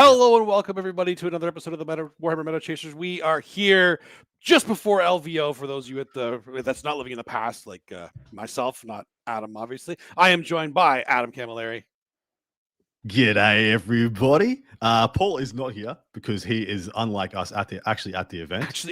Hello and welcome everybody to another episode of the Warhammer Meta Chasers. We are here just before LVO for those of you that's not living in the past, like myself, not Adam, obviously. I am joined by Adam Camilleri. G'day, everybody. Paul is not here because he is unlike us at the event.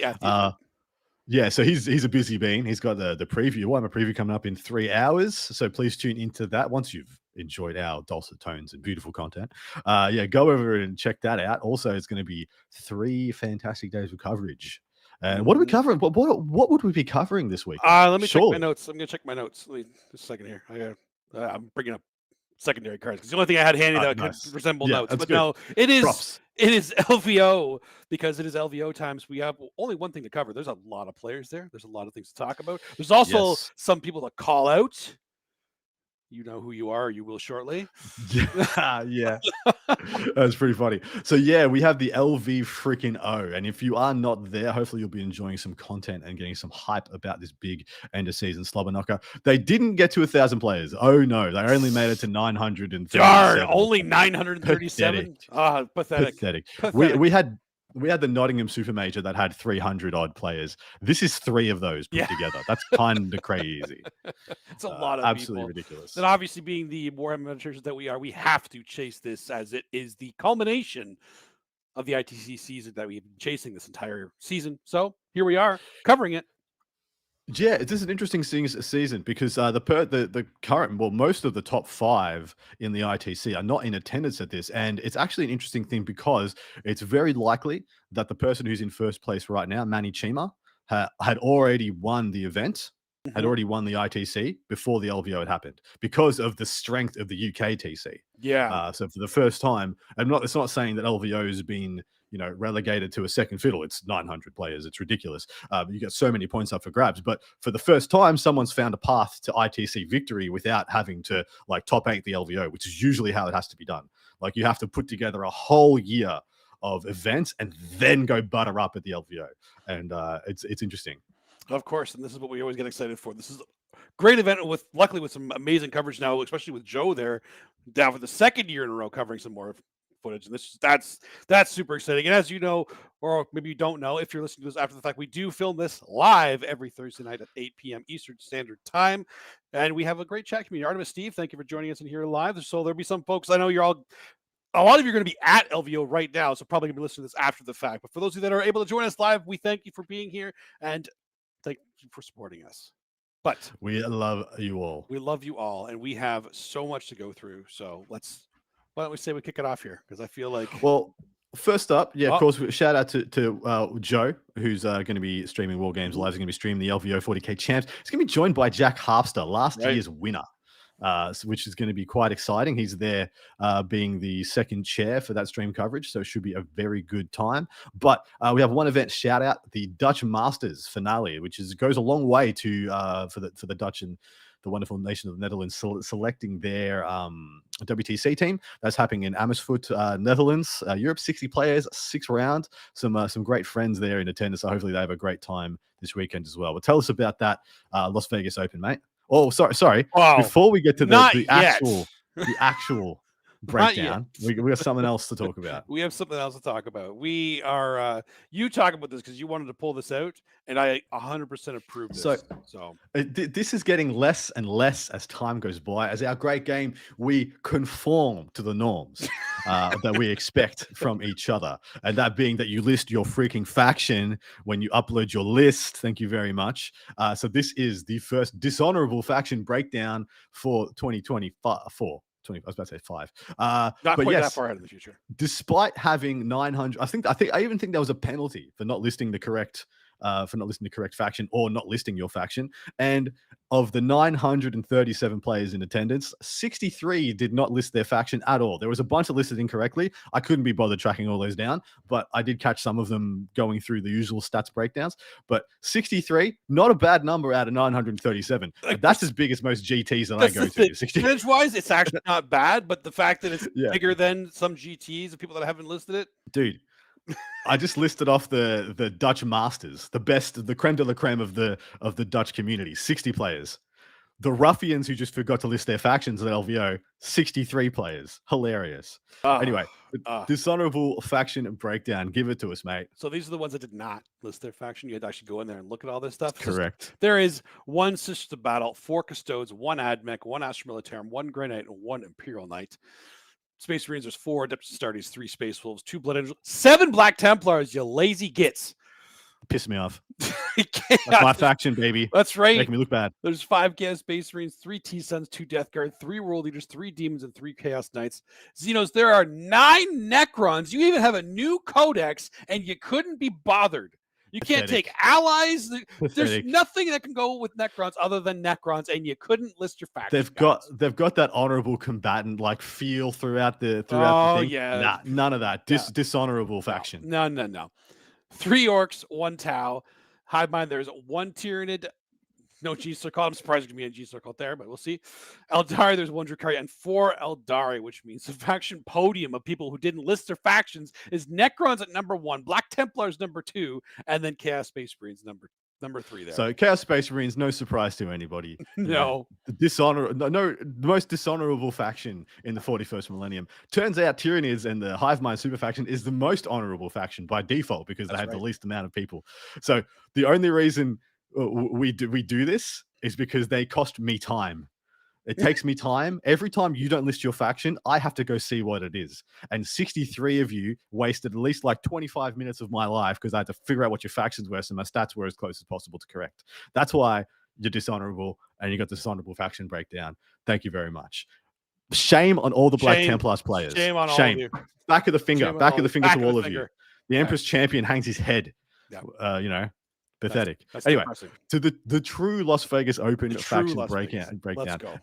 Yeah, so he's a busy bean. He's got the preview. We'll have a preview coming up in 3 hours. So please tune into that once you've enjoyed our dulcet tones and beautiful content. Go over and check that out. Also, it's going to be 3 fantastic days of coverage. And what are we covering? What would we be covering this week? Let me check my notes. I'm going to check my notes. Wait just a second here. I'm bringing up secondary cards because the only thing I had handy that could resemble notes. But good. No, it is LVO because it is LVO times. We have only one thing to cover. There's a lot of players there. There's a lot of things to talk about. There's also some people to call out. You know who you are, or you will shortly. Yeah. That's pretty funny. So yeah, we have the LV freaking O. And if you are not there, hopefully you'll be enjoying some content and getting some hype about this big end of season slobber knocker. They didn't get to 1,000 players. Oh no, they only made it to 937. Darn, only 937. Pathetic. We had the Nottingham Super Major that had 300 odd players. This is 3 of those put together. That's kind of crazy. It's a lot of absolutely ridiculous. And obviously, being the Warhammer Meta Chasers that we are, we have to chase this as it is the culmination of the ITC season that we've been chasing this entire season. So here we are covering it. Yeah, it is an interesting season because the current, most of the top 5 in the ITC are not in attendance at this, and it's actually an interesting thing because it's very likely that the person who's in first place right now, Manny Chima, had already won the event, had already won the ITC before the LVO had happened because of the strength of the UK TC. Yeah. So for the first time, it's not saying that LVO has been relegated to a second fiddle. It's 900 players. It's ridiculous. You get so many points up for grabs. But for the first time, someone's found a path to ITC victory without having to top 8 the LVO, which is usually how it has to be done. You have to put together a whole year of events and then go butter up at the LVO. And it's interesting. Of course. And this is what we always get excited for. This is a great event luckily with some amazing coverage now, especially with Joe there down for the second year in a row covering some more footage, and that's super exciting. And as you know, or maybe you don't know, if you're listening to this after the fact, we do film this live every Thursday night at 8 p.m. Eastern Standard Time, and we have a great chat community. Artemis, Steve, thank you for joining us in here live. So there'll be some folks, I know a lot of you are going to be at LVO right now, so probably going to be listening to this after the fact. But for those of you that are able to join us live, we thank you for being here and thank you for supporting us. But we love you all. We love you all, and we have so much to go through. So why don't we say we kick it off here? Because I feel like... Well, first up, of course, shout out to Joe, who's going to be streaming War Games Live. He's going to be streaming the LVO 40K Champs. He's going to be joined by Jack Harpster, last year's winner, which is going to be quite exciting. He's there being the second chair for that stream coverage, so it should be a very good time. But we have one event shout out, the Dutch Masters finale, which goes a long way to for the Dutch and the wonderful nation of the Netherlands selecting their WTC team. That's happening in Amersfoort, Netherlands. Europe, 60 players, 6 rounds. Some great friends there in attendance. So hopefully they have a great time this weekend as well. But tell us about that Las Vegas Open, mate. Oh, sorry. Wow. Before we get to the actual breakdown, we have something else to talk about. We have something else to talk about. We are you talk about this because you wanted to pull this out, and I 100% approve this. So this is getting less and less as time goes by. As our great game, we conform to the norms that we expect from each other, and that being that you list your freaking faction when you upload your list. Thank you very much. So this is the first dishonorable faction breakdown for 2024. I was about to say 5. Not quite that far ahead in the future. Despite having 900, I even think there was a penalty for not listing the correct faction or not listing your faction. And of the 937 players in attendance, 63 did not list their faction at all. There was a bunch that listed incorrectly. I couldn't be bothered tracking all those down, but I did catch some of them going through the usual stats breakdowns. But 63, not a bad number out of 937. That's as big as most GTs that I go to. Percentage-wise, it's actually not bad, but the fact that it's bigger than some GTs and people that haven't listed it. Dude, I just listed off the Dutch Masters, the creme de la creme of the Dutch community, 60 players. The Ruffians who just forgot to list their factions at LVO, 63 players. Hilarious. Anyway, dishonorable faction breakdown. Give it to us, mate. So these are the ones that did not list their faction. You had to actually go in there and look at all this stuff. Correct. There is 1 Sisters of Battle, 4 Custodes, 1 Admech, 1 Astra Militarum, 1 Grey Knight, and 1 Imperial Knight. Space Marines, there's 4 Adeptus Astartes, 3 Space Wolves, 2 Blood Angels, 7 Black Templars, you lazy gits. Piss me off. That's my faction, baby. That's right. Making me look bad. There's 5 Chaos Space Marines, 3 T-Suns, 2 Death Guard, 3 World Eaters, 3 Demons, and 3 Chaos Knights. Xenos, there are 9 Necrons. You even have a new codex, and you couldn't be bothered. You can't take allies. There's nothing that can go with Necrons other than Necrons, and you couldn't list your faction. They've got that honorable combatant like feel throughout the thing. Yeah. Nah, none of that. Dishonorable faction. No. 3 Orcs, 1 Tau. Hive Mind, there's 1 Tyranid. No G-Circle. I'm surprised there's going to be a G-Circle there, but we'll see. Eldari, there's 1 Drukhari and 4 Eldari, which means the faction podium of people who didn't list their factions is Necrons at number 1, Black Templars number 2, and then Chaos Space Marines number 3 there. So Chaos Space Marines, no surprise to anybody. No. The most dishonorable faction in the 41st millennium. Turns out Tyranids and the Hive Mind super faction is the most honorable faction by default because they have the least amount of people. So the only reason we do this is because they cost me time. It takes me time. Every time you don't list your faction, I have to go see what it is. And 63 of you wasted at least like 25 minutes of my life because I had to figure out what your factions were so my stats were as close as possible to correct. That's why you're dishonorable and you got dishonorable faction breakdown. Thank you very much. Shame on all the Black Templars players. Shame on all of you. Back of the finger. Back of the finger to all of you. The Empress Champion hangs his head. Yeah. Pathetic. That's anyway, depressing. To the true Las Vegas Open faction breakdown.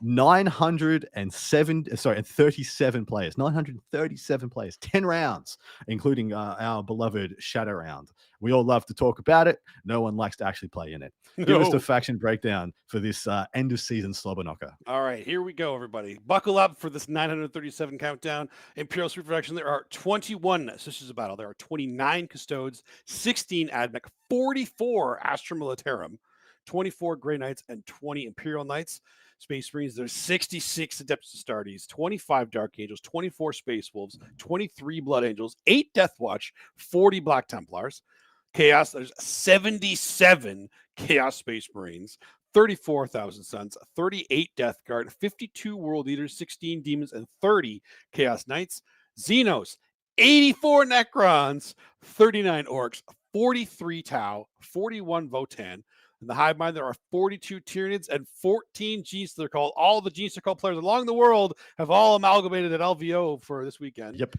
937 players. 937 players. 10 rounds, including our beloved Shadow Round. We all love to talk about it. No one likes to actually play in it. Give us the faction breakdown for this end of season slobber knocker. All right, here we go, everybody. Buckle up for this 937 countdown. Imperial Super Faction. There are 21 Sisters of Battle. There are 29 Custodes, 16 Admech, 44 Astra Militarum, 24 Grey Knights, and 20 Imperial Knights. Space Marines, there's 66 Adeptus Astartes, 25 Dark Angels, 24 Space Wolves, 23 Blood Angels, 8 Death Watch, 40 Black Templars. Chaos, there's 77 Chaos Space Marines, 34,000 Suns, 38 Death Guard, 52 World Eaters, 16 Demons, and 30 Chaos Knights. Xenos, 84 Necrons, 39 Orcs, 43 Tau, 41 Votan. In the Hive Mind, there are 42 Tyranids and 14 G-Circle. All the G-Circle players along the world have all amalgamated at LVO for this weekend. Yep.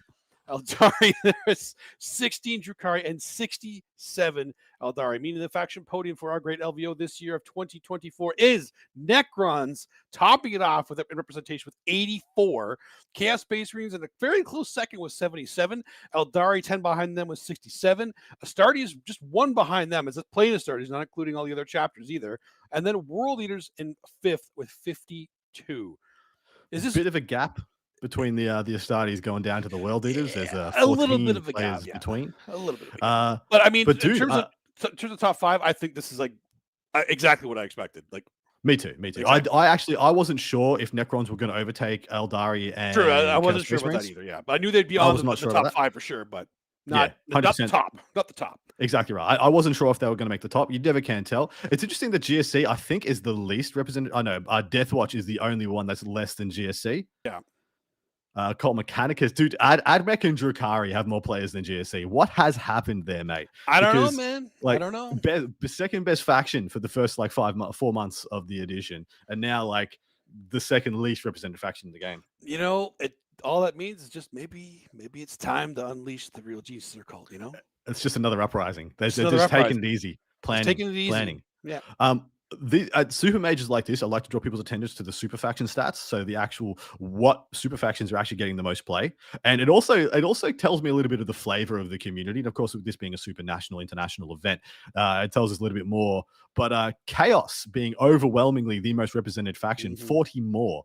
Eldari, there's 16 Drukhari and 67 Eldari, meaning the faction podium for our great LVO this year of 2024 is Necrons, topping it off with a representation with 84. Chaos Space Marines in a very close second was 77. Eldari 10 behind them was 67. Astartes just 1 behind them. It's a plain Astartes, not including all the other chapters either. And then World Eaters in 5th with 52. Is this a bit of a gap between the Astartes going down to the World Eaters? There's a little bit of a gap between. A little bit of a gap. But I mean, in terms of top 5, I think this is like exactly what I expected. Like me too. Exactly. I wasn't sure if Necrons were going to overtake Eldari and true. I wasn't sure about that either. Yeah, but I knew they'd be on the top 5 for sure, but not the top. Not the top. Exactly right. I wasn't sure if they were going to make the top. You never can tell. It's interesting that GSC I think is the least represented. I know Death Watch is the only one that's less than GSC. Yeah. Cult Mechanicus, dude. Admech and Drukhari have more players than GSC. What has happened there, mate? I don't know, man. Like, I don't know. Second best faction for the first like 4 months of the edition, and now like the second least represented faction in the game. You know, all that means is just maybe it's time to unleash the real G-Circle. You know, it's just another uprising. They're just taking it easy, planning. Yeah. The super majors like this, I like to draw people's attention to the super faction stats. So the actual what super factions are actually getting the most play, and it also tells me a little bit of the flavor of the community. And of course, with this being a super national international event, it tells us a little bit more. But Chaos being overwhelmingly the most represented faction, 40 more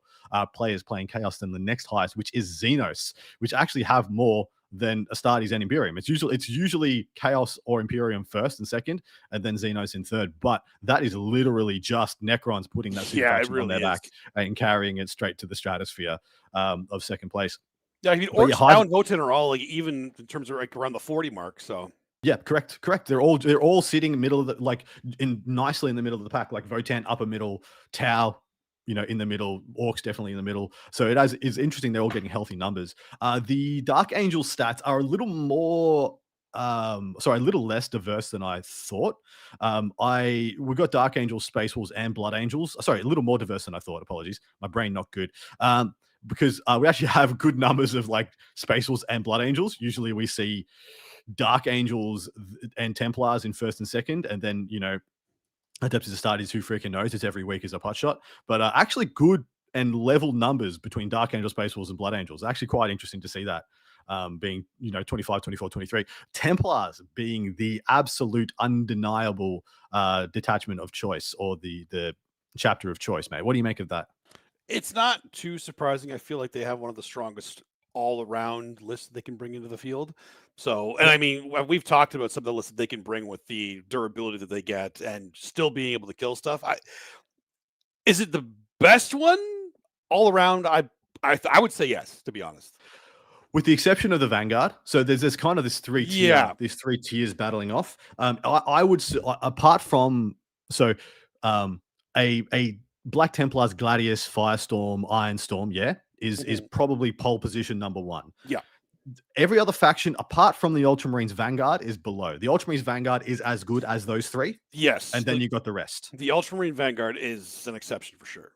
players playing Chaos than the next highest, which is Xenos, which actually have more than Astartes and Imperium. It's usually Chaos or Imperium first and second, and then Xenos in third. But that is literally just Necrons putting that super faction on their back and carrying it straight to the stratosphere of second place. Yeah, I mean, Orcs now and Votan are all like even in terms of like around the 40 mark. So yeah, correct. They're all sitting in the middle of the, like nicely in the middle of the pack, like Votan upper middle, Tau, in the middle, Orcs definitely in the middle. So it's interesting. They're all getting healthy numbers. The Dark Angel stats are a little more, a little less diverse than I thought. We've got Dark Angels, Space Wolves, and Blood Angels. Sorry, a little more diverse than I thought. Apologies, my brain not good. Because we actually have good numbers of like Space Wolves and Blood Angels. Usually we see Dark Angels and Templars in first and second, and then Adeptus Astartes, who freaking knows? It's every week is a pot shot. But actually good and level numbers between Dark Angels, Space Wolves, and Blood Angels. Actually quite interesting to see that. Being 25, 24, 23. Templars being the absolute undeniable detachment of choice, or the chapter of choice, mate. What do you make of that? It's not too surprising. I feel like they have one of the strongest all-around lists they can bring into the field. So, and I mean, we've talked about some of the lists that they can bring with the durability that they get and still being able to kill stuff. Is it the best one all around? I would say yes, to be honest. With the exception of the Vanguard. So there's kind of this these three tiers battling off. I would, apart from, a Black Templars, Gladius, Firestorm, Ironstorm, is probably pole position number one. Yeah. Every other faction, apart from the Ultramarines Vanguard, is below. The Ultramarines Vanguard is as good as those three. Yes. And then you got the rest. The Ultramarine Vanguard is an exception for sure.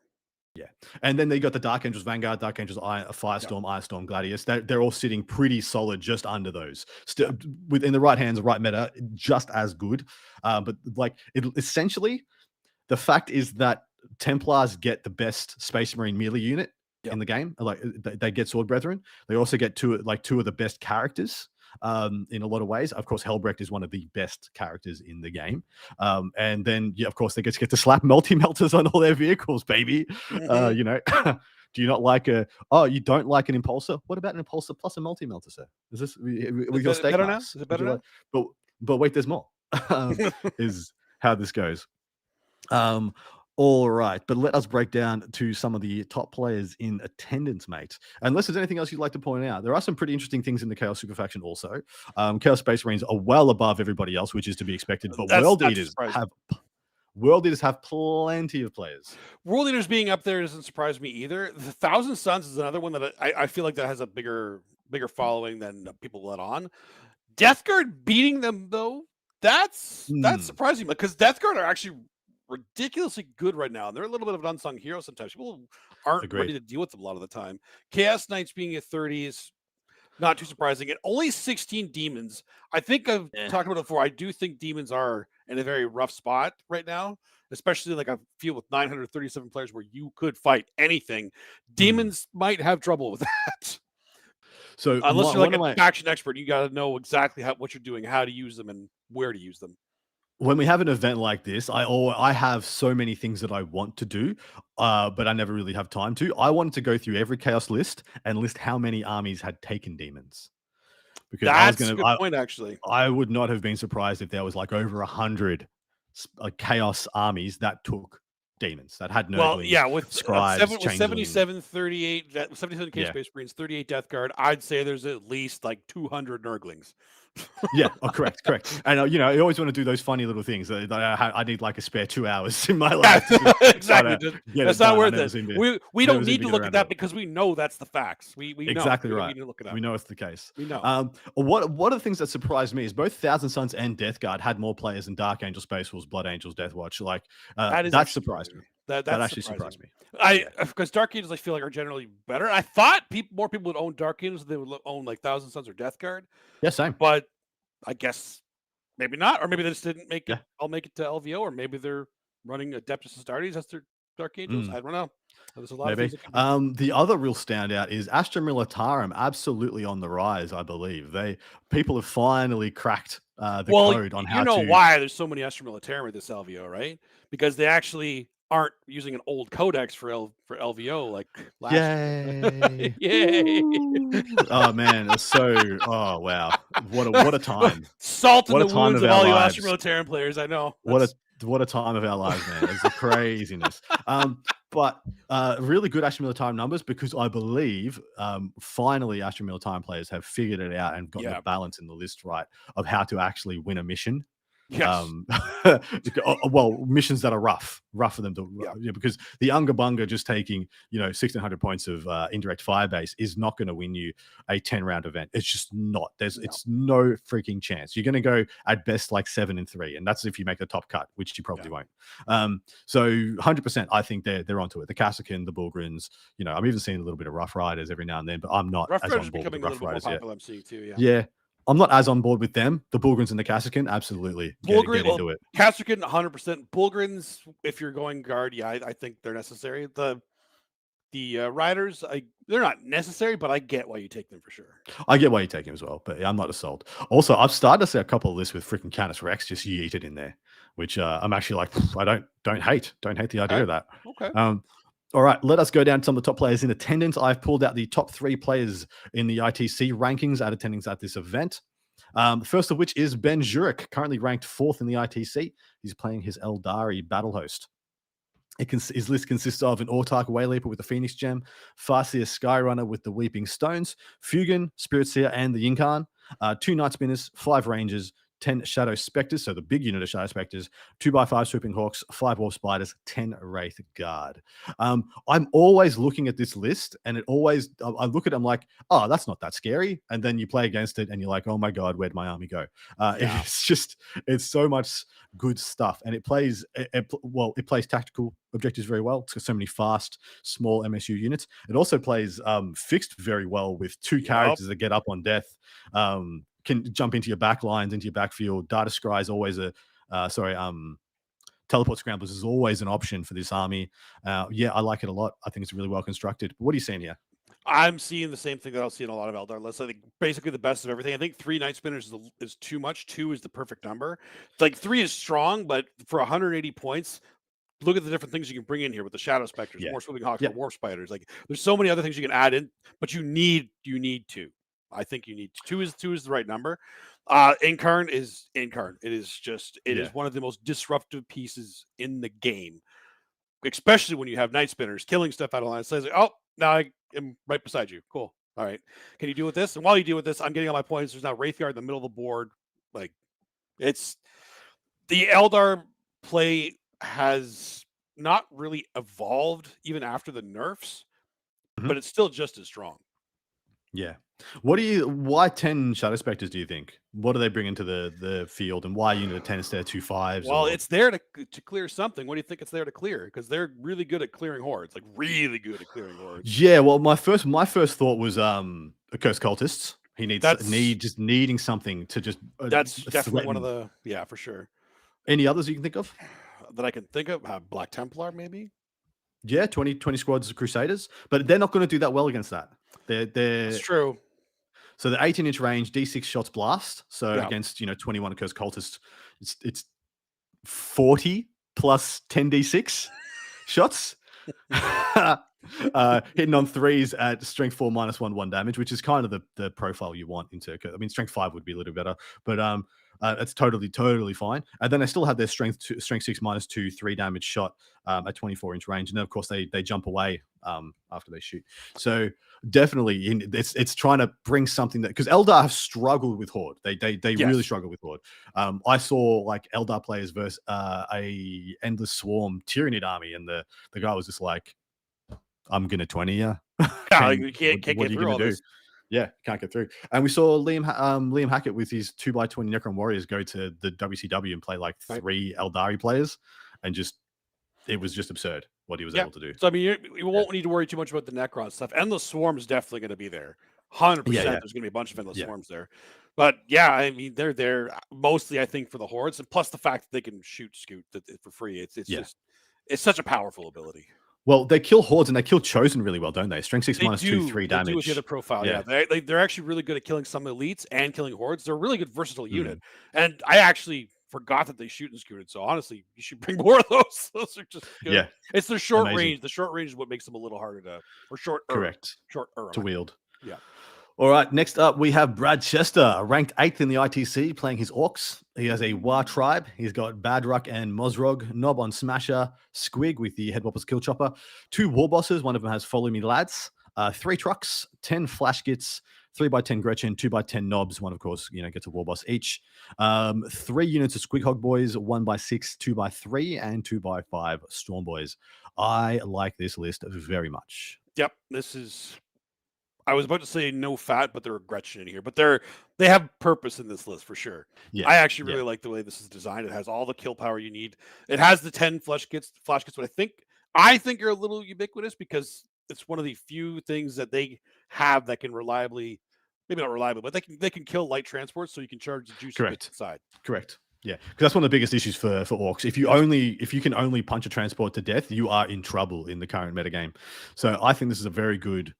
Yeah. And then they got the Dark Angels Vanguard, Dark Angels Firestorm, Irestorm, Gladius. They're all sitting pretty solid just under those. Still within the right hands, right meta, just as good. But like essentially, the fact is that Templars get the best Space Marine melee unit in the game. Like they get Sword Brethren. They also get two of the best characters in a lot of ways. Of course, Helbrecht is one of the best characters in the game. And then, of course, they get to slap multi-melters on all their vehicles, baby. Do you not like you don't like an Impulsor? What about an Impulsor plus a multi-melter, sir? Is this we got steak better now? Is it better now? But wait, there's more. Is how this goes. All right, but let us break down to some of the top players in attendance, mate. Unless there's anything else you'd like to point out, there are some pretty interesting things in the Chaos Super Faction also. Chaos Space Marines are well above everybody else, which is to be expected, but World Eaters have plenty of players. World Eaters being up there doesn't surprise me either. The Thousand Suns is another one that I feel like that has a bigger following than people let on. Death Guard beating them, though, that's surprising, because Death Guard are actually ridiculously good right now. They're a little bit of an unsung hero sometimes. People aren't ready to deal with them a lot of the time. Chaos Knights being at 30 is not too surprising. And only 16 demons. I think I've talked about it before. I do think demons are in a very rough spot right now, especially like I feel with 937 players where you could fight anything. Demons might have trouble with that. So unless you're like a faction expert, you got to know exactly what you're doing, how to use them, and where to use them. When we have an event like this, I have so many things that I want to do, but I never really have time to. I wanted to go through every Chaos list and list how many armies had taken demons. Because that's a good point, actually. I would not have been surprised if there was like over 100 Chaos armies that took demons, that had no with scribes, 77, 38, 77 Chaos Space Marines, 38 Death Guard. I'd say there's at least like 200 Nurglings. Correct. And you always want to do those funny little things. I need like a spare 2 hours in my life. Exactly. That's not worth it. We don't need to look at that because we know that's the facts. We know. Exactly right. We need to look it up. We know it's the case. We know. One of the things that surprised me is both Thousand Suns and Death Guard had more players than Dark Angels, Space Wolves, Blood Angels, Death Watch. Like that surprised me. That actually surprised me. Because Dark Angels, I feel like, are generally better. I thought more people would own Dark Angels than they would own like Thousand Suns or Death Guard. Yeah, same. But I guess maybe not, or maybe they just didn't make it. I'll make it to LVO, or maybe they're running Adeptus Astartes as their Dark Angels. I don't know. There's a lot of things. The other real standout is Astra Militarum, absolutely on the rise. I believe people have finally cracked the code on how to. Why there's so many Astra Militarum at this LVO, right? Because they actually aren't using an old codex for LVO like last year. Yay! Yay! Oh man, it's so. Oh wow, what a time! Salt in What a the time wounds of of our all you Astra lives! Militarum players. I know. What a time of our lives, man! It's the craziness. But really good Astra Militarum numbers because I believe finally Astra Militarum players have figured it out and gotten the balance in the list right of how to actually win a mission. Yes. Well, missions that are rough for them to, because the Unga Bunga just taking 1,600 points of indirect fire base is not going to win you a 10-round event. It's just not. It's no freaking chance. You're going to go at best like 7-3, and that's if you make the top cut, which you probably won't. So 100%, I think they're onto it. The Kassakin, the Bulgrins. I'm even seeing a little bit of Rough Riders every now and then, but I'm not Rough as Riders on board with the becoming a Rough little bit more Riders yet. popular. I'm seeing too. Yeah. I'm not as on board with them. The Bulgrins and the Kassakin, absolutely. Get into it. Kassakin, 100%. Bulgrins, if you're going guard, I think they're necessary. The Riders, they're not necessary, but I get why you take them for sure. I get why you take them as well, but I'm not sold. Also, I've started to see a couple of lists with freaking Canis Rex just yeeted in there, which I'm actually like, I don't hate the idea of that. Okay. All right, let us go down to some of the top players in attendance. I've pulled out the top 3 players in the ITC rankings at attendance at this event. First of which is Ben Jurek, currently ranked 4th in the ITC. He's playing his Eldari battle host. His list consists of an Autark Wayleaper with the Phoenix Gem, Farseer Skyrunner with the Weeping Stones, Fugan, Spirit Seer, and the Yinkan, 2 Night Spinners, 5 Rangers, 10 Shadow Spectres, so the big unit of Shadow Spectres, 2x5 Swooping Hawks, 5 Wolf Spiders, 10 Wraith Guard. I'm always looking at this list, and I look at it, I'm like, oh, that's not that scary. And then you play against it, and you're like, oh my God, where'd my army go? It's so much good stuff. And it plays tactical objectives very well. It's got so many fast, small MSU units. It also plays fixed very well with 2 characters that get up on death. Can jump into your back lines, into your backfield. Data Scry is always Teleport Scramblers is always an option for this army. I like it a lot. I think it's really well constructed. But what are you seeing here? I'm seeing the same thing that I'll see in a lot of Eldar lists. I think basically the best of everything. I think 3 Night Spinners is too much. 2 is the perfect number. Like 3 is strong, but for 180 points, look at the different things you can bring in here with the Shadow Spectres, more Swooping Hawks, more Warp Spiders. Like there's so many other things you can add in, but you need 2. I think you need 2 is the right number. Incarn is Incarn. It is one of the most disruptive pieces in the game, especially when you have Night Spinners killing stuff out of line. It says, oh, now I am right beside you. Cool. All right. Can you deal with this? And while you deal with this, I'm getting all my points. There's now Wraithguard in the middle of the board. Like it's the Eldar play has not really evolved even after the nerfs, but it's still just as strong. Yeah. Why 10 Shadow Spectres, do you think? What do they bring into the field, and why unit of 10 instead of 2 5s? Well, it's there to clear something. What do you think it's there to clear? Because they're really good at clearing hordes, like really good at clearing hordes. Yeah, well, my first thought was Cursed Cultists. He needing something to just that's definitely one of the for sure. Any others you can think of? That I can think of? Black Templar, maybe? Yeah, 20 squads of Crusaders, but they're not going to do that well against that. It's true. So the 18-inch range, D6 shots blast. So against 21 Cursed Cultists, it's 40 plus 10 D6 shots. Hitting on 3s at strength 4 -1 damage, which is kind of the profile you want into. I mean, strength 5 would be a little better, but it's totally fine. And then they still have their strength 6 -2 3 damage shot at 24-inch range, and then of course they jump away after they shoot. So definitely it's trying to bring something that, because Eldar have struggled with Horde. They really struggle with Horde. I saw like Eldar players versus a Endless Swarm Tyrannid army, and the guy was just like, I'm gonna 20 you. You can't get through all this. Yeah, can't get through. And we saw Liam Hackett with his 2x20 Necron Warriors go to the WCW and play like 3 Eldari players, and it was just absurd what he was able to do. So I mean, you won't need to worry too much about the Necron stuff. Endless Swarm is definitely going to be there. 100%. There's going to be a bunch of Endless Swarms there. But I mean, they're there mostly, I think, for the hordes, and plus the fact that they can shoot Scoot for free. It's such a powerful ability. Well, they kill hordes and they kill Chosen really well, don't they? Strength 6 -2 3 damage. They do with the other profile. They're actually really good at killing some elites and killing hordes. They're a really good versatile unit. And I actually, forgot that they shoot and scooted. So honestly, you should bring more of those. Those are just good. Yeah, It's the short amazing. range. The short range is what makes them a little harder to, or short. Correct. Short To wield. Yeah. All right, next up we have Brad Chester, ranked 8th in the ITC, playing his Orcs. He has a War Tribe. He's got Badruk and Mozrog, Nob on Smasher, Squig with the Headwhoppers Kill Chopper, 2 War Bosses. One of them has Follow Me Lads, 3 Trucks, 10 Flash Gits, 3x10 Gretchen, 2x10 Knobs. One, of course, gets a War Boss each. 3 units of Squig Hog Boys, 1x6, 2x3, and 2x5 Storm Boys. I like this list very much. Yep, this is. I was about to say no fat, but they're a Gretchen in here. But they have purpose in this list for sure. Yeah, I actually really like the way this is designed. It has all the kill power you need. It has the 10 flash kits, but I think are a little ubiquitous because it's one of the few things that they have that can reliably, maybe not reliably, but they can kill light transports, so you can charge the juicy bits inside. Correct. Yeah, because that's one of the biggest issues for Orcs. If you can only punch a transport to death, you are in trouble in the current metagame. So I think this is a very good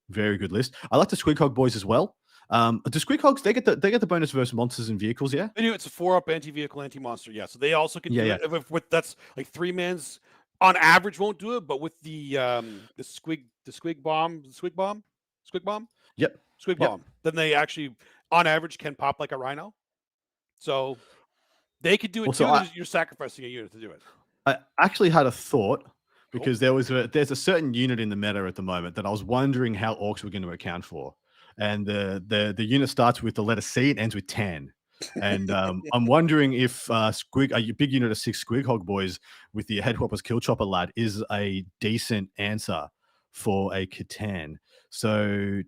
list. I like the Squig Hog Boys as well. Do Squig Hogs, they get the bonus versus monsters and vehicles? Yeah, they do. It's a 4-up anti-vehicle, anti-monster. Yeah, so they also can do it. With that's like 3 mans on average won't do it, but with the Squig bomb. Yep. Squig bomb. Then they actually on average can pop like a rhino. So they could do it too. You're sacrificing a unit to do it. I actually had a thought because there's a certain unit in the meta at the moment that I was wondering how Orcs were going to account for, and the unit starts with the letter C and ends with 10. And I'm wondering if a big unit of 6 Squig Hog Boys with the Headwhoppers Kill Chopper Lad is a decent answer for a Catan. So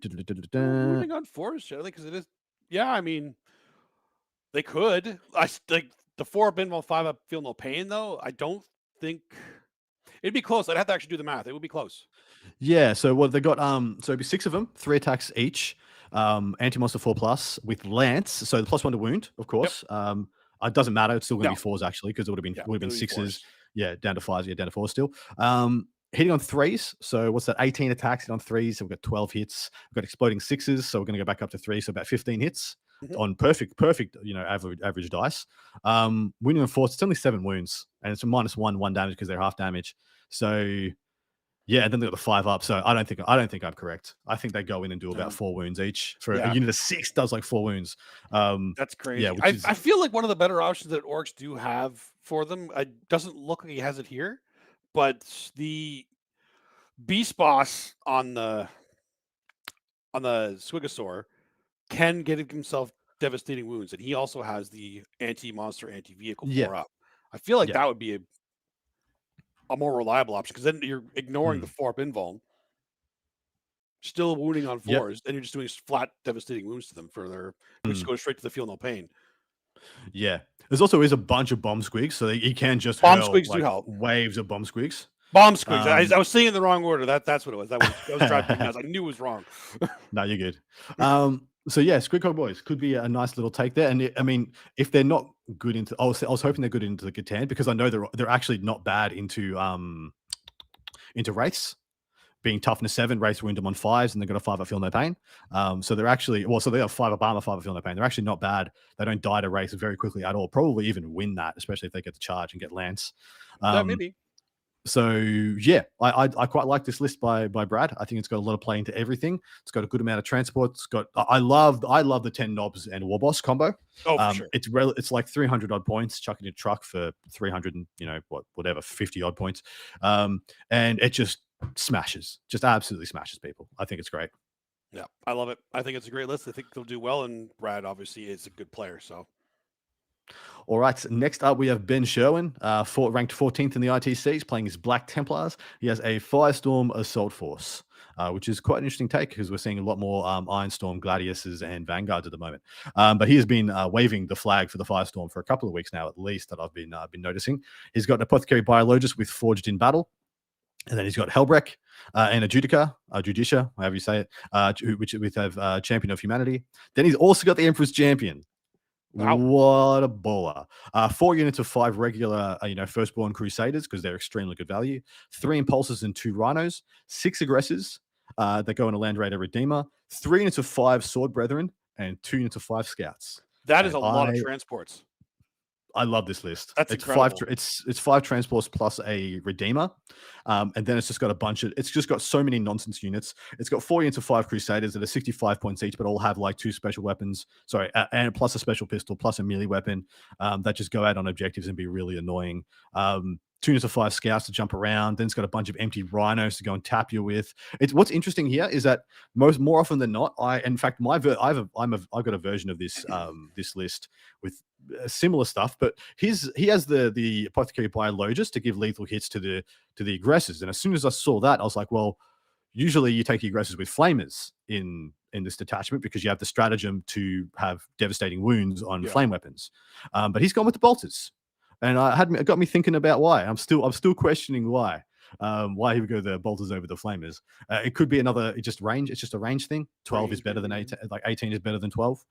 moving on forest generally because it is. Yeah, I mean they could. I like. The 4-up Inval 5-up Feel No Pain, though, I don't think it'd be close. I'd have to actually do the math. It would be close. Yeah. So what they got? So it'd be 6 of them, 3 attacks each. Anti-monster 4+ with Lance. So the +1 to wound, of course. Yep. It doesn't matter. It's still going to be 4s actually because it would have been 6s. 4s. Yeah, down to 5s. Yeah, down to 4s still. Hitting on 3s. So what's that? 18 attacks hit on 3s. So we've got 12 hits. We've got exploding 6s. So we're going to go back up to 3. So about 15 hits. On perfect, average dice. Wounding on 4s, it's only 7 wounds, and it's a -1 damage because they're half damage. So yeah, and then they got the 5-up. So I don't think I'm correct. I think they go in and do about 4 wounds each. For a unit of 6 does like 4 wounds. That's crazy. Yeah, I feel like one of the better options that Orcs do have for them. It doesn't look like he has it here, but the Beast Boss on the Squigosaur can get himself devastating wounds, and he also has the anti-monster, anti-vehicle 4-up. I feel like that would be a more reliable option because then you're ignoring the 4-up invuln, still wounding on 4s, and you're just doing flat devastating wounds to them for their which goes straight to the Feel No Pain. Yeah, there's also a bunch of bomb squigs, so he can just bomb squigs do help. Waves of bomb squigs. Bomb squigs. I was saying in the wrong order. That's what it was. That was driving me nuts. I knew it was wrong. No, you're good. So yeah, Squig Hog Boys could be a nice little take there. And I mean, if they're not good into, I was hoping they're good into the Catan because I know they're actually not bad into wraiths. Being toughness 7, wraiths wound them on 5s, and they've got a 5-up Feel No Pain. So they're actually so they have 5-up armor, 5-up Feel No Pain. They're actually not bad. They don't die to wraiths very quickly at all. Probably even win that, especially if they get the charge and get Lance. Maybe. So yeah, I quite like this list by Brad. I think it's got a lot of play into everything. It's got a good amount of transport. It's got I love the 10 Knobs and War Boss combo. Oh, for sure. It's like 300 odd points. Chuck it in a truck for 300 and 50 odd points. And it just smashes, just absolutely smashes people. I think it's great. Yeah, I love it. I think it's a great list. I think they'll do well, and Brad obviously is a good player. So. All right, next up we have Ben Sherwin, ranked 14th in the ITC. He's playing his Black Templars. He has a Firestorm Assault Force, which is quite an interesting take because we're seeing a lot more Ironstorm, Gladiuses, and Vanguards at the moment. But he has been waving the flag for the Firestorm for a couple of weeks now, at least, that I've been noticing. He's got an Apothecary Biologist with Forged in Battle. And then he's got Helbreck and Judicia, however you say it, which we have Champion of Humanity. Then he's also got the Emperor's Champion. Wow. What a baller. 4 units of 5 regular, Firstborn Crusaders, because they're extremely good value. 3 Impulsors and 2 Rhinos. 6 Aggressors that go in a Land Raider Redeemer. 3 units of 5 Sword Brethren and 2 units of 5 Scouts. That is a lot of transports. I love this list. That's It's incredible. it's 5 transports plus a redeemer, and then it's just got a bunch of. It's just got so many nonsense units. It's got 4 units of 5 crusaders that are 65 points each, but all have like 2 special weapons. Sorry, and plus a special pistol, plus a melee weapon that just go out on objectives and be really annoying. 2 units of 5 scouts to jump around. Then it's got a bunch of empty rhinos to go and tap you with. It's what's interesting here is that more often than not, in fact I've got a version of this this list with similar stuff, but he has the apothecary biologist to give lethal hits to the aggressors. And as soon as I saw that, I was like, well, usually you take the aggressors with flamers in this detachment because you have the stratagem to have devastating wounds on flame weapons. But he's gone with the bolters, and it got me thinking about why. I'm still questioning why he would go the bolters over the flamers. It could be it's just a range thing. 12 is better than 18, like 18 is better than 12.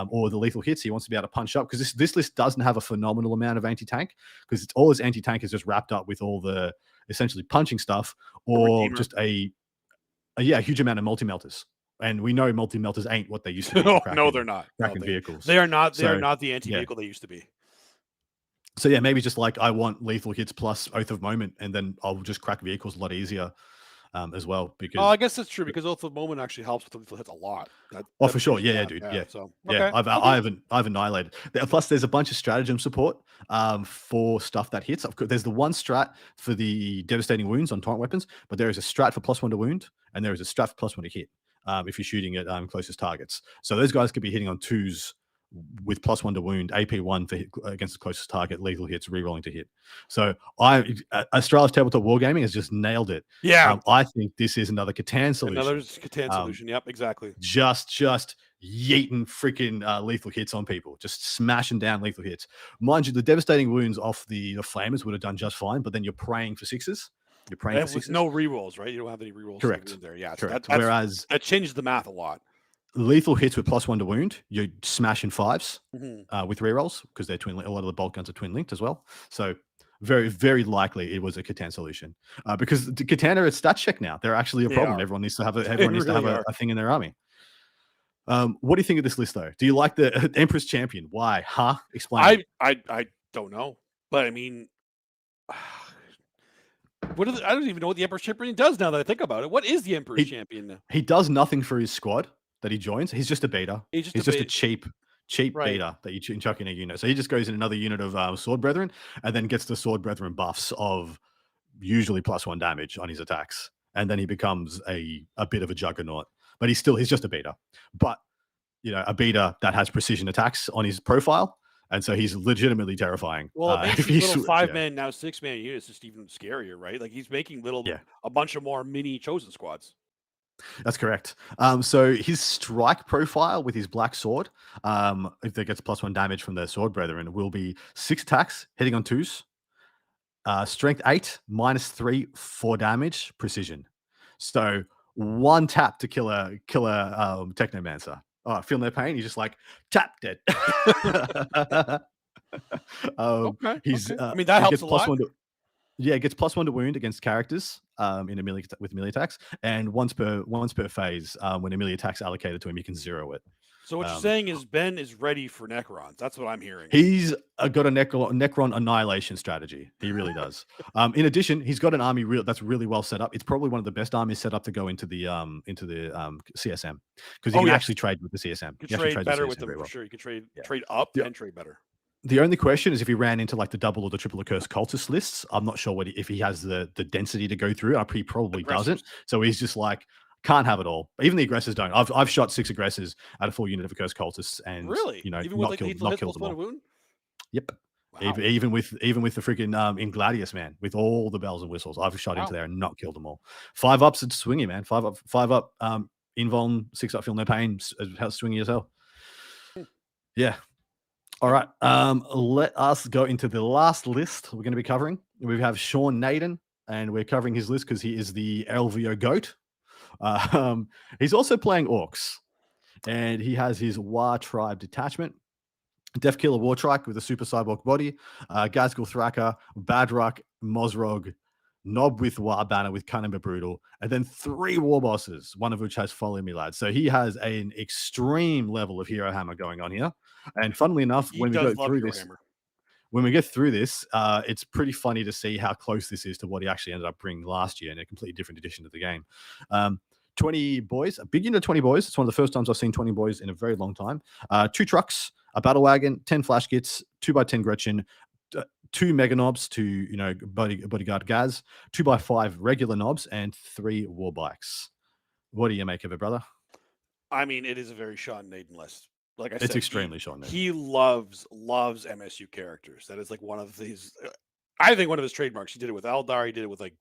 Or the lethal hits. He wants to be able to punch up because this list doesn't have a phenomenal amount of anti-tank because it's all his anti-tank is just wrapped up with all the essentially punching stuff or just a huge amount of multi-melters. And we know multi-melters ain't what they used to be. No, they're not. Cracking vehicles. They are not. They are not the anti-vehicle they used to be. So yeah, maybe just like I want lethal hits plus Oath of Moment, and then I'll just crack vehicles a lot easier. As well, because I guess that's true because Oath of Moment actually helps with the lethal hits a lot. For sure, dude, yeah. So I've annihilated. Plus, there's a bunch of stratagem support for stuff that hits. There's the one strat for the devastating wounds on torrent weapons, but there is a strat for +1 to wound, and there is a strat for +1 to hit if you're shooting at closest targets. So those guys could be hitting on 2s with +1 to wound, AP1 against the closest target, lethal hits, rerolling to hit. So Australia's Tabletop Wargaming has just nailed it. Yeah, I think this is another Catan solution. Another Catan solution. Yep, exactly. Just yeeting freaking lethal hits on people, just smashing down lethal hits. Mind you, the devastating wounds off the flamers would have done just fine, but then you're praying for 6s. You're praying for 6s. No rerolls, right? You don't have any rerolls. Correct. There, yeah. Correct. So whereas that changes the math a lot. Lethal hits with +1 to wound, you're smashing 5s with rerolls because they're twin. A lot of the bolt guns are twin linked as well. So very, very likely it was a Catan solution because the Catan are at stat check now. They're actually a problem. Everyone needs to have a thing in their army. What do you think of this list though? Do you like the Emperor's Champion? Why? Explain. I don't know, but I mean, I don't even know what the Emperor's Champion does now that I think about it. What is the Emperor's Champion now? He does nothing for his squad that he joins. He's just a beta. He's just a cheap beta that you chuck in a unit. So he just goes in another unit of Sword Brethren and then gets the Sword Brethren buffs of usually +1 damage on his attacks. And then he becomes a bit of a juggernaut. But he's just a beta. But, a beta that has precision attacks on his profile. And so he's legitimately terrifying. Well, it makes these little 5-man, now 6-man units just even scarier, right? Like he's making a bunch of more mini chosen squads. That's correct. So his strike profile with his black sword, if that gets +1 damage from the Sword Brethren, will be 6 attacks hitting on 2s, strength 8, -3, 4 damage, precision. So 1 tap to kill a Technomancer. Oh, feel no pain. He's just like tap dead. Okay. He's. I mean that helps a lot. It gets +1 to wound against characters in a melee with melee attacks, and once per phase, when a melee attack's allocated to him, you can 0 it. So what you're saying is Ben is ready for Necrons. That's what I'm hearing. He's got a Necron annihilation strategy. He really does. In addition, he's got an army that's really well set up. It's probably one of the best armies set up to go into the CSM because you can actually trade with the CSM. You can trade better with them for sure. You can trade up and trade better. The only question is if he ran into like the double or the triple accursed cultist lists. I'm not sure if he has the density to go through. He probably doesn't. So he's just like, can't have it all. Even the aggressors don't. I've shot 6 aggressors at a full unit of accursed cultists and really, even not killed them all. Wound? Yep. Wow. Even with the freaking Ingladius, man, with all the bells and whistles, I've shot into there and not killed them all. 5 ups, it's swingy, man. 5 up, invuln, 6 up, feel no pain, how swingy as hell. Yeah. All right. Let us go into the last list we're going to be covering. We have Sean Naden, and we're covering his list because he is the LVO GOAT. He's also playing orcs, and he has his War Tribe detachment. Death Killer War Trike with a super cyborg body, Gazgul Thraka, Badrock, Mozrog, Nob with War Banner with Cunning Brutal, and then 3 war bosses, one of which has Follow Me Lad. So he has an extreme level of hero hammer going on here. And funnily enough, when we go through this, when we get through this, it's pretty funny to see how close this is to what he actually ended up bringing last year in a completely different edition of the game. 20 boys, a big unit of 20 boys. It's one of the first times I've seen 20 boys in a very long time. 2 trucks, a battle wagon, 10 flash kits, 2x10 Gretchen, 2 mega knobs to bodyguard Gaz, 2x5 regular knobs, and 3 war bikes. What do you make of it, brother? I mean, it is a very Sean Naden list. Like I It's said, extremely Sean Naden. He loves MSU characters. That is like one of these. I think one of his trademarks. He did it with Eldar. He did it with like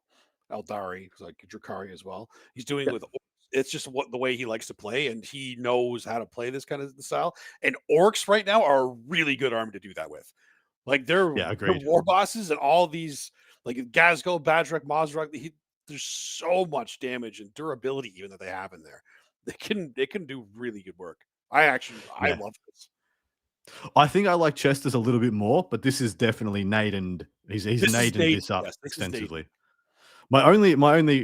Eldari, like Drakari as well. He's doing it with. It's just what the way he likes to play, and he knows how to play this kind of style. And orcs right now are a really good army to do that with. Like they're war bosses, and all these like Gazgo, Badrak, Mazrak. There's so much damage and durability even that they have in there. They can do really good work. I love this. I think I like Chester's a little bit more, but this is definitely Naden. He's Naden this up extensively. My only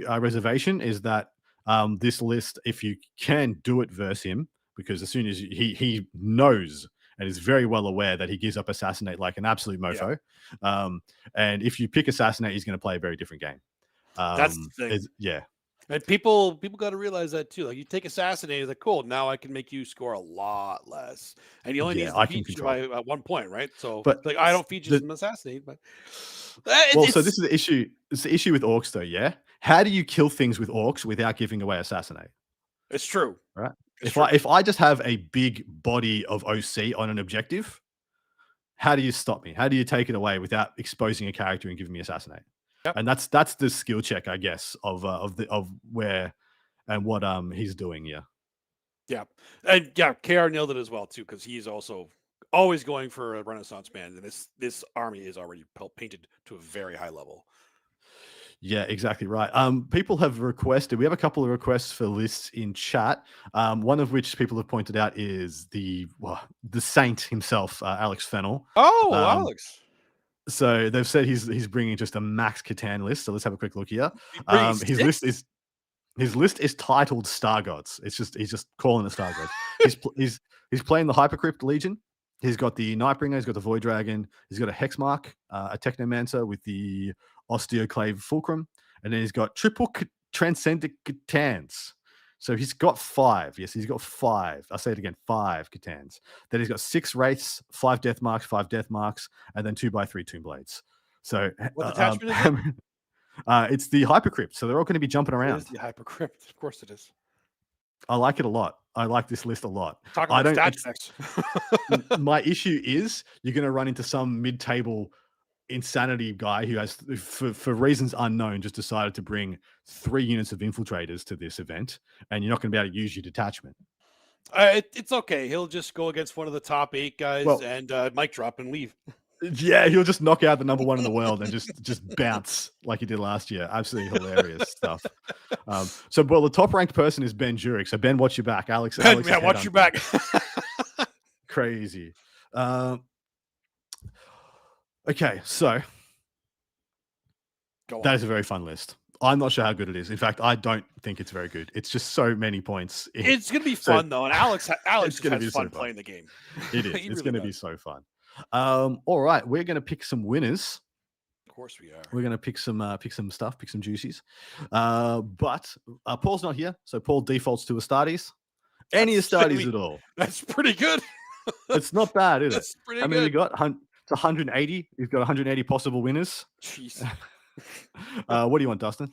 reservation is that this list, if you can do it versus him, because as soon as he knows and is very well aware that he gives up Assassinate like an absolute mofo, and if you pick Assassinate, he's going to play a very different game. That's the thing. And people got to realize that too. Like you take Assassinate, like cool. Now I can make you score a lot less, and you only need to feed you by at 1 point, right? So, but like I don't feed you some Assassinate, but so this is the issue. It's the issue with orcs, though. Yeah, how do you kill things with orcs without giving away Assassinate? It's true, right? If I just have a big body of OC on an objective, how do you stop me? How do you take it away without exposing a character and giving me Assassinate? Yep. And that's the skill check, I guess, of where and what he's doing. Yeah, and KR nailed it as well too, because he's also always going for a Renaissance man, and this army is already painted to a very high level. Yeah, exactly right. People have requested. We have a couple of requests for lists in chat. One of which people have pointed out is the Saint himself, Alex Fennell. Oh, Alex. So they've said he's bringing just a max Catan list. So let's have a quick look here. His list is titled Star Gods. He's just calling it Star Gods. he's playing the Hypercrypt Legion. He's got the Nightbringer. He's got the Void Dragon. He's got a Hexmark, a Technomancer with the Osteoclave Fulcrum, and then he's got triple Transcendent Catans. So he's got 5. Yes, he's got 5. I'll say it again, 5 Catans. Then he's got 6 Wraiths, 5 Death Marks, 5 Death Marks, and then 2x3 Tomb Blades. So what attachment is it? It's the Hypercrypt. So they're all going to be jumping around. It is the Hypercrypt. Of course it is. I like it a lot. I like this list a lot. My issue is you're going to run into some mid-table insanity guy who has, for reasons unknown, just decided to bring 3 units of infiltrators to this event, and you're not going to be able to use your detachment. It's okay. He'll just go against one of the top 8 guys and mic drop and leave. Yeah, he'll just knock out the number 1 in the world and just bounce like he did last year. Absolutely hilarious stuff. So, the top ranked person is Ben Jurek. So, Ben, watch your back. Alex, watch your back. Crazy. Okay, so that is a very fun list. I'm not sure how good it is. In fact, I don't think it's very good. It's just so many points. It's going to be fun, though. And Alex has fun playing the game. It is. It's going to be so fun. All right, we're going to pick some winners. Of course we are. We're going to pick some stuff, pick some juicies. But Paul's not here, so Paul defaults to Astartes. Any Astartes at all. That's pretty good. It's not bad, is it? That's pretty good. How many we got? It's 180. You've got 180 possible winners. Jeez. What do you want, Dustin?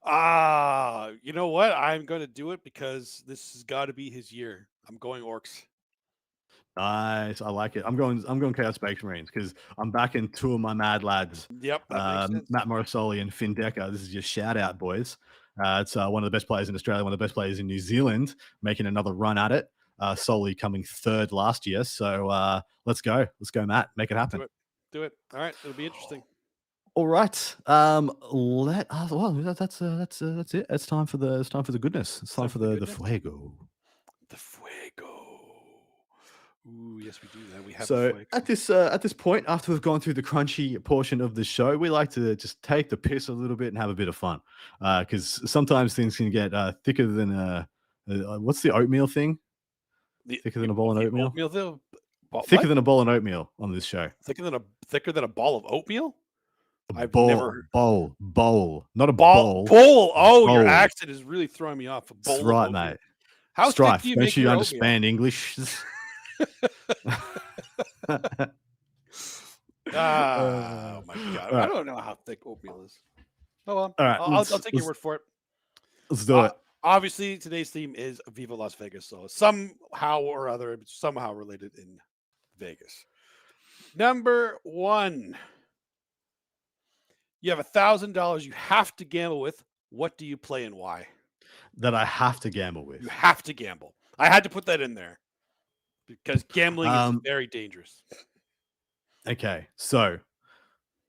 You know what? I'm going to do it because this has got to be his year. I'm going orcs. Nice, I like it. I'm going Chaos Space Marines because I'm backing 2 of my mad lads. Yep, Matt Morrisoli and Finn Decker. This is your shout out, boys. It's one of the best players in Australia, one of the best players in New Zealand, making another run at it. Solely coming 3rd last year. So let's go, Matt. Make it happen. Do it. All right, it'll be interesting. All right. That's it. It's time for the goodness. It's time for the fuego. The fuego. Ooh, yes, we do that. We have so at this point, after we've gone through the crunchy portion of the show, we like to just take the piss a little bit and have a bit of fun, because sometimes things can get thicker than what's the oatmeal thing? Thicker than a bowl of oatmeal. Thicker than a bowl of oatmeal on this show. Thicker than a ball of oatmeal? I've Bowl, never bowl, not a bowl. bowl. Oh, your bowl. accent is really throwing me off. A bowl That's right, of oatmeal. mate. How Strife, thick do you don't make you your understand English? Oh my god! I don't know how thick oatmeal is. Oh well. All right, I'll take your word for it. Let's do it. Obviously, today's theme is Viva Las Vegas, so somehow or other, it's somehow related in Vegas. Number 1. You have $1,000 you have to gamble with. What do you play and why? That I have to gamble with. You have to gamble. I had to put that in there because gambling is very dangerous. Okay, so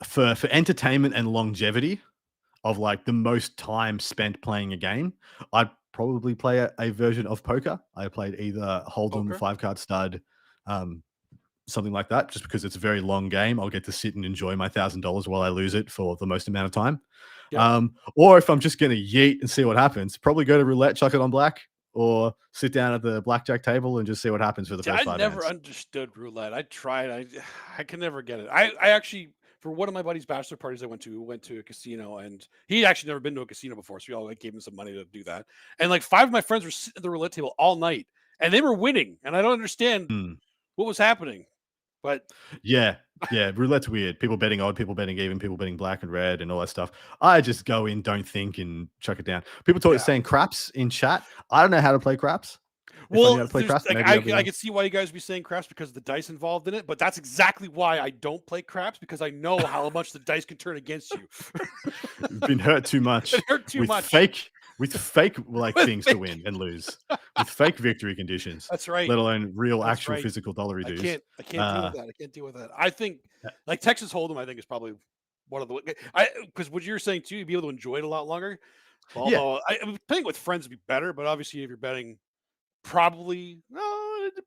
for entertainment and longevity of like the most time spent playing a game, I'd probably play a version of poker. I played either Hold'em, 5-card stud, something like that, just because it's a very long game. I'll get to sit and enjoy my $1,000 while I lose it for the most amount of time. Yeah. Or if I'm just going to yeet and see what happens, probably go to roulette, chuck it on black, or sit down at the blackjack table and just see what happens for the first 5 minutes. I never understood roulette. I tried. I can never get it. I actually, for one of my buddy's bachelor parties I went to a casino, and he'd actually never been to a casino before, so we all gave him some money to do that. And like 5 of my friends were sitting at the roulette table all night, and they were winning, and I don't understand what was happening. But yeah, roulette's weird. People betting odd, people betting even, people betting black and red and all that stuff. I just go in, don't think, and chuck it down. People saying craps in chat. I don't know how to play craps. Well, I can see why you guys would be saying craps because of the dice involved in it, but that's exactly why I don't play craps, because I know how much the dice can turn against you. You've been hurt too much. With fake things to win and lose, with fake victory conditions. That's right. Let alone real, actual physical dollary dues. I can't deal with that. I can't deal with that. I think like Texas Hold'em, I think is probably one of the because what you're saying too, you'd be able to enjoy it a lot longer. Although playing with friends would be better, but obviously if you're betting, probably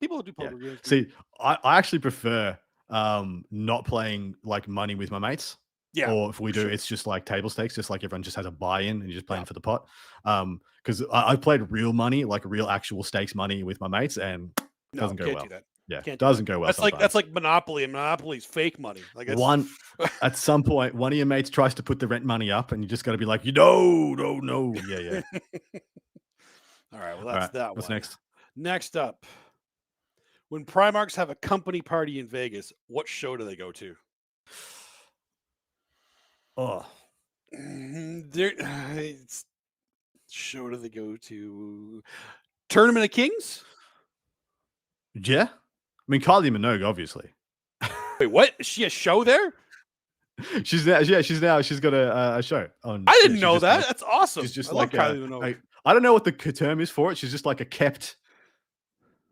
people do poker games. See, I actually prefer not playing like money with my mates. Yeah, or if we do, it's just like table stakes, just like everyone just has a buy-in and you're just playing for the pot. Because I've played real money, like real actual stakes money with my mates, and it doesn't go well. Do that. Yeah, doesn't go well. That's like Monopoly, and Monopoly's fake money. Like at some point, one of your mates tries to put the rent money up, and you just got to be like, no, yeah. All right, well that's that. What's next? Next up, when Primarks have a company party in Vegas, what show do they go to? Oh, show do they go to? Tournament of Kings? Yeah, I mean Kylie Minogue, obviously. Wait, what? Is she a show there? She's got a show on. I didn't know that. That's awesome. She's just like Kylie Minogue. I don't know what the term is for it. She's just like a kept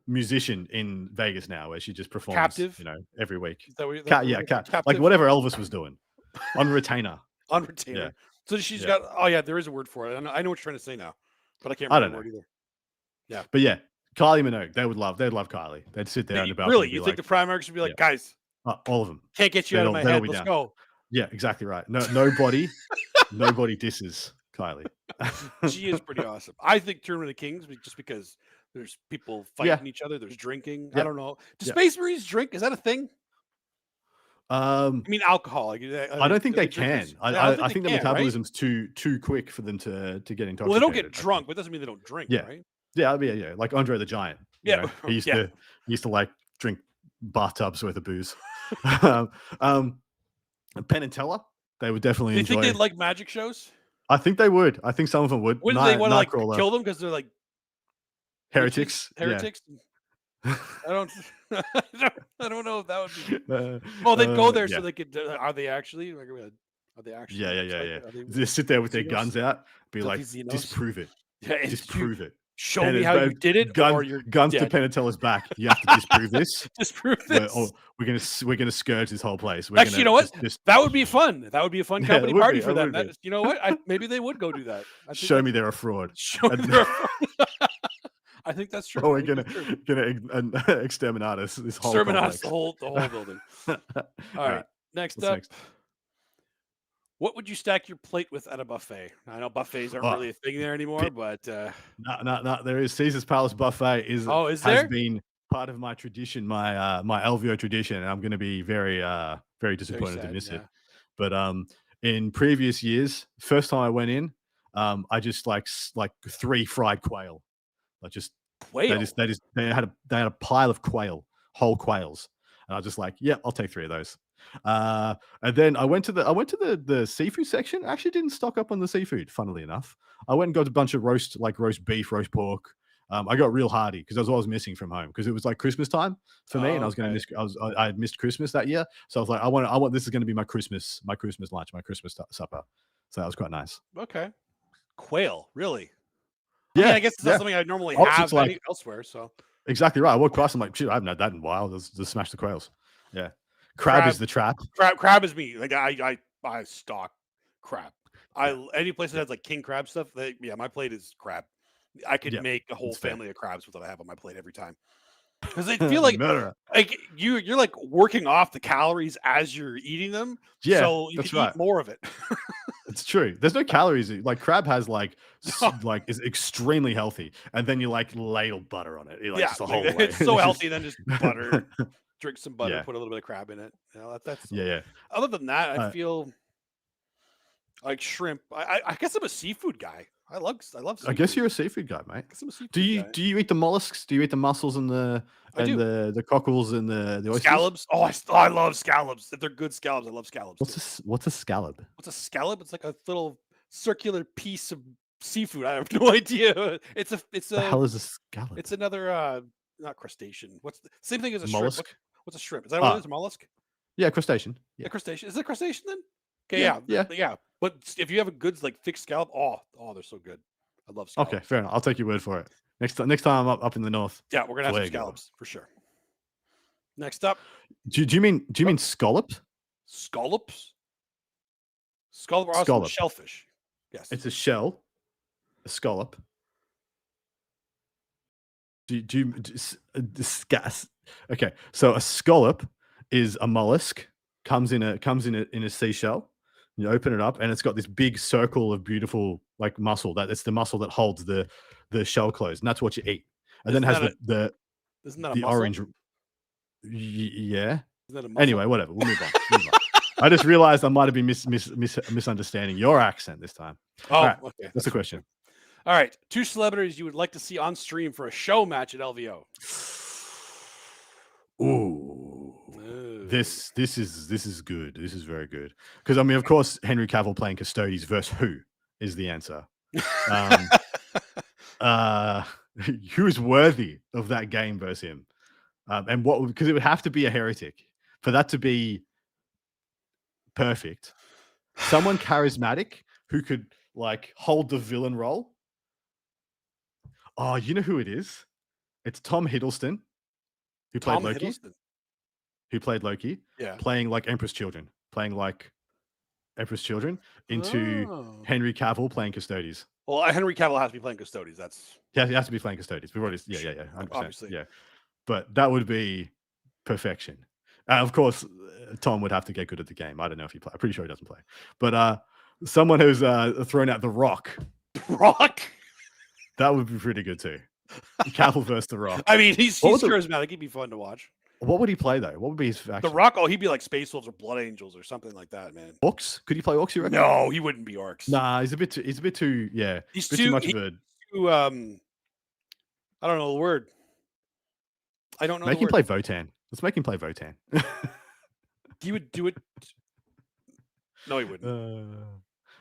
musician in Vegas now, where she just performs, captive, every week. Captive? Like whatever Elvis was doing. On retainer. Yeah. So she's got. Oh yeah, there is a word for it. I know what you're trying to say now, but I can't remember the word either. Yeah, but yeah, Kylie Minogue. They'd love Kylie. They'd sit there on the balcony. Really, you think the Primarks would be like, guys? All of them can't get you out of my head. Let's go. Yeah, exactly right. No, nobody disses Kylie. She is pretty awesome. I think Tournament of Kings, just because there's people fighting each other. There's drinking. I don't know. Do Space Marines drink? Is that a thing? I mean, alcohol. I don't think they can. I think the metabolism's too quick for them to get intoxicated. Well, they don't get drunk, but it doesn't mean they don't drink, right? Yeah, like Andre the Giant. He used to like drink bathtubs worth of booze. Penn and Teller, they would definitely enjoy. Do you think they'd like magic shows? I think they would. I think some of them would. Wouldn't they want to like kill them because they're like heretics? Heretics. Yeah. I don't know if that would be. Well, they'd go there so they could. Are they actually? Are they actually? Yeah. They sit there with their guns out, be like, disprove it. Yeah, disprove it. Show me how you did it, or you're guns dead. to Penn and Teller's back. You have to disprove this. Disprove this. We're gonna scourge this whole place. Actually, you know what? That would be fun. That would be a fun company party for them. You know what? Maybe they would go do that. Show me they're a fraud. Show me they're a fraud. I think that's true. Oh, we're gonna exterminate us. This whole exterminate the whole building. All right. Next up. What would you stack your plate with at a buffet? I know buffets aren't really a thing there anymore, but no. There is Caesar's Palace buffet. Has been part of my tradition, my LVO tradition, and I'm going to be very very disappointed to miss it. But in previous years, first time I went in, I just like 3 fried quail. Like just Quail. they had a pile of quail, whole quails, and I was just like, yeah, I'll take 3 of those. And then I went to the seafood section. I actually didn't stock up on the seafood, funnily enough. I went and got a bunch of roast beef, roast pork. I got real hearty because that's what I was missing from home, because it was like Christmas time for me, and I was going to miss. I had missed Christmas that year, so I was like, I want this is going to be my Christmas lunch, my Christmas supper. So that was quite nice. Okay, quail, really? Yeah, I mean, I guess it's not something I normally have elsewhere. So exactly right. I walked past, I'm like, shit, I haven't had that in a while. Just smash the quails. Yeah, crab is the trap. Crab is me. Like I stock crab. Any place that has like king crab stuff. My plate is crab. I could make a whole family of crabs with what I have on my plate every time, because they feel like you're like working off the calories as you're eating them. Yeah, so you can eat more of it. It's true. There's no calories. Like crab has is extremely healthy, and then you like ladle butter on it. Just the whole way. It's so healthy. Then just butter. Drink some butter. Put a little bit of crab in it. That's Other than that, I feel like shrimp. I guess I'm a seafood guy. I love seafood. I guess you're a seafood guy, mate. Do you eat the mollusks? Do you eat the mussels and the cockles and the oysters? Scallops? Oh, I love scallops. If they're good scallops, I love scallops. What's a scallop? What's a scallop? It's like a little circular piece of seafood. I have no idea. It's the hell is a scallop? It's another not crustacean. What's the same thing as a mollusk? Shrimp? What's a shrimp? Is that what it is? A mollusk? Yeah, crustacean. Yeah, crustacean. Is it a crustacean then? Okay, yeah. But if you have a good like thick scallop, they're so good. I love scallops. Okay, fair enough. I'll take your word for it. Next time I'm up in the north. Yeah, we're gonna have some scallops for sure. Next up. Do you mean scallop? Scallops? Scallop are also shellfish. Yes. It's a shell, a scallop. Okay, so a scallop is a mollusk, comes in a seashell. You open it up, and it's got this big circle of beautiful like muscle. It's the muscle that holds the shell closed, and that's what you eat. And then it has isn't that the orange. Yeah. Isn't that a muscle? Anyway, whatever. We'll move on. I just realized I might have been misunderstanding your accent this time. Oh, right, okay. That's the question. All right, 2 celebrities you would like to see on stream for a show match at LVO. Ooh. This is good. This is very good. Because I mean, of course, Henry Cavill playing Custodes versus who is the answer. Who's worthy of that game versus him? And what, because it would have to be a heretic for that to be perfect. Someone charismatic who could like hold the villain role. Oh, you know who it is? It's Tom Hiddleston, who played Loki. Who played Loki? Yeah, playing like Empress Children into Henry Cavill playing Custodes. Well, Henry Cavill has to be playing Custodes. He has to be playing Custodes. We've already 100%, obviously, yeah. But that would be perfection. Of course, Tom would have to get good at the game. I don't know if he plays. I'm pretty sure he doesn't play. But someone who's thrown out The Rock. The Rock? That would be pretty good too. Cavill versus The Rock. I mean, he's charismatic. He'd be fun to watch. What would he play though? What would be his faction? The Rock? Oh, he'd be like Space Wolves or Blood Angels or something like that, man. Orcs? Could he play Orcs? You reckon? No, he wouldn't be Orcs. Nah, he's a bit too. Yeah, he's too much of a. I don't know the word. I don't know. Make him play Votan. Let's make him play Votan. He would do it. No, he wouldn't.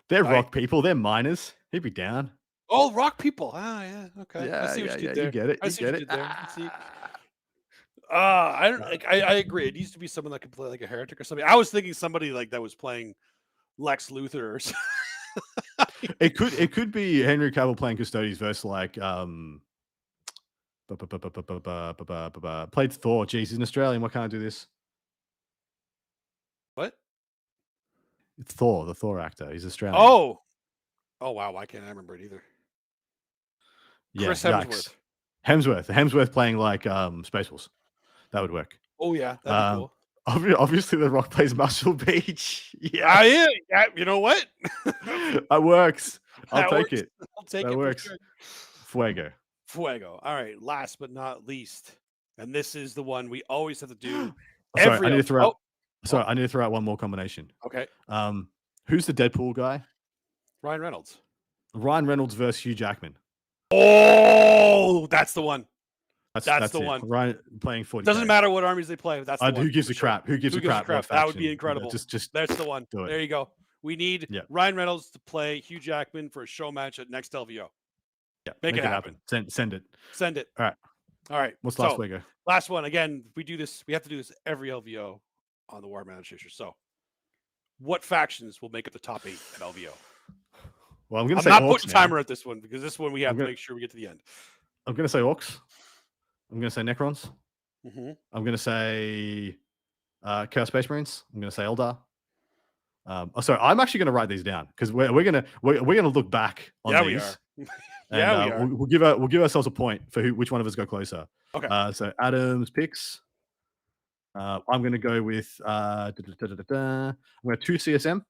They're rock people. They're miners. He'd be down. Oh, rock people. Ah, yeah. Okay. Yeah, I see what you did there. You get it. I see what you did there. I don't. I agree. It needs to be someone that can play like a heretic or something. I was thinking somebody like that was playing Lex Luthor or something. It could be Henry Cavill playing Custodes versus like played Thor. Jeez, he's an Australian. Why can't I do this? What? It's Thor, the Thor actor. He's Australian. Oh wow! Why can't I remember it either? Yeah, Chris Hemsworth. Hemsworth playing like Spaceballs. That would work. Oh yeah, that'd be cool. Obviously, The Rock plays Muscle Beach. Yeah. You know what? That works. I'll take it. I'll take it. That works. Sure. Fuego. All right. Last but not least, And this is the one we always have to do. Sorry, I need to throw out. Oh. Sorry, I need to throw out one more combination. Okay. Who's the Deadpool guy? Ryan Reynolds. Ryan Reynolds versus Hugh Jackman. Oh, that's the one. That's the it. one. Ryan playing 40. Doesn't matter what armies they play. That's the one. Who gives a crap? Who gives a crap? That would be incredible. Just that's the one. There you go. We need Ryan Reynolds to play Hugh Jackman for a show match at next LVO. Yeah, make it happen. Send it. Send it. All right. What's last week? Last one. Again, we do this. We have to do this every LVO on the Warhammer Meta Chasers. So, what factions will make up the top 8 at LVO? Well, I'm not putting timer at this one because this one we have to make sure we get to the end. I'm going to say Orcs. I'm going to say Necrons. Mm-hmm. I'm going to say Chaos Space Marines. I'm going to say Eldar. Sorry, I'm actually going to write these down because we're going to look back on these. We are. And we'll give ourselves a point for which one of us go closer. Okay. So Adam's picks. I'm going to go with I'm going to 2 CSM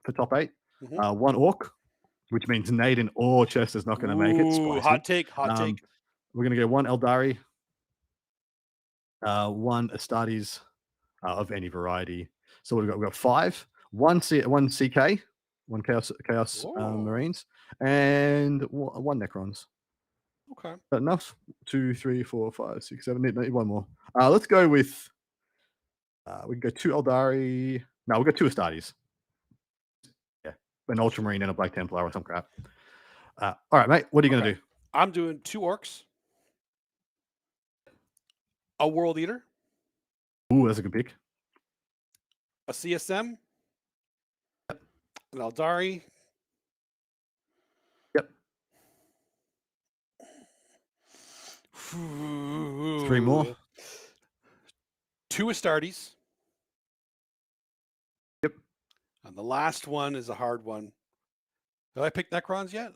for top 8. Mm-hmm. 1 Orc, which means Naden or Chester's not going to make it. Spicy. Hot take. We're going to go 1 Eldari, 1 Astartes of any variety. So we've got 5, 1 CK, 1 Chaos Marines, and 1 Necrons. Okay. Enough. 2, 3, 4, 5, 6, 7, 8. Need one more. Let's go with. We can go 2 Eldari. No, we'll go 2 Astartes. Yeah, an Ultramarine and a Black Templar or some crap. All right, mate. What are you going to do? I'm doing 2 Orcs, a World Eater. Ooh, that's a good pick. A CSM. Yep. An Eldari. Yep. 3 more. 2 Astartes. Yep. And the last one is a hard one. Did I pick Necrons yet?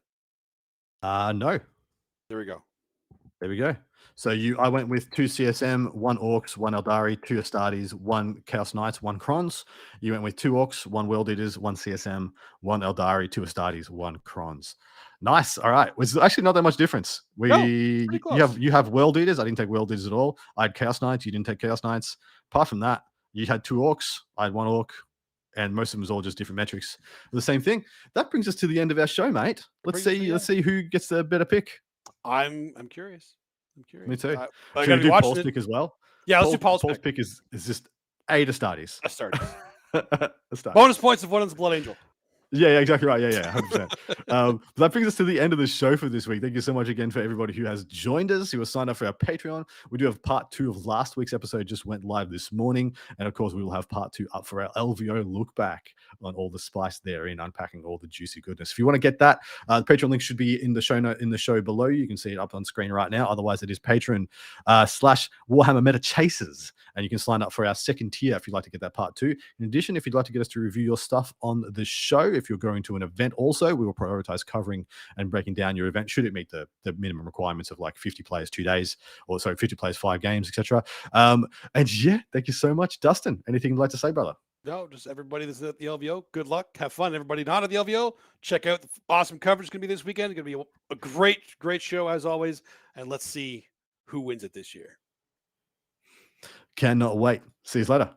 No. There we go. There we go. So I went with 2 CSM, 1 Orcs, 1 Eldari, 2 Astartes, 1 Chaos Knights, 1 Crons. You went with 2 Orcs, 1 World Eaters, 1 CSM, 1 Eldari, 2 Astartes, 1 Crons. Nice. All right. It's actually not that much difference. You have World Eaters. I didn't take World Eaters at all. I had Chaos Knights. You didn't take Chaos Knights. Apart from that, you had 2 Orcs. I had 1 Orc. And most of them was all just different metrics. The same thing. That brings us to the end of our show, mate. Let's see who gets the better pick. I'm curious. Me too. I Should we do Paul's pick as well? Yeah, let's do Paul's pick is just 8 Astartes. Astartes. Bonus points if one is Blood Angel. Yeah, exactly right. Yeah, 100%. That brings us to the end of the show for this week. Thank you so much again for everybody who has joined us, who has signed up for our Patreon. We do have part 2 of last week's episode, just went live this morning. And of course, we will have part 2 up for our LVO look back on all the spice therein, unpacking all the juicy goodness. If you want to get that, the Patreon link should be in the show note in the show below. You can see it up on screen right now. Otherwise, it is Patreon / Warhammer Meta Chasers. And you can sign up for our second tier if you'd like to get that part 2. In addition, if you'd like to get us to review your stuff on the show, if you're going to an event also, we will prioritize covering and breaking down your event should it meet the minimum requirements of like 50 players 2 days, or 50 players 5 games, etc. And yeah, thank you so much. Dustin, anything you'd like to say, brother? No, just everybody that's at the LVO, good luck, have fun. Everybody not at the LVO, check out the awesome coverage. It's going to be this weekend. It's going to be a great show as always, and let's see who wins it this year. Cannot wait. See you later.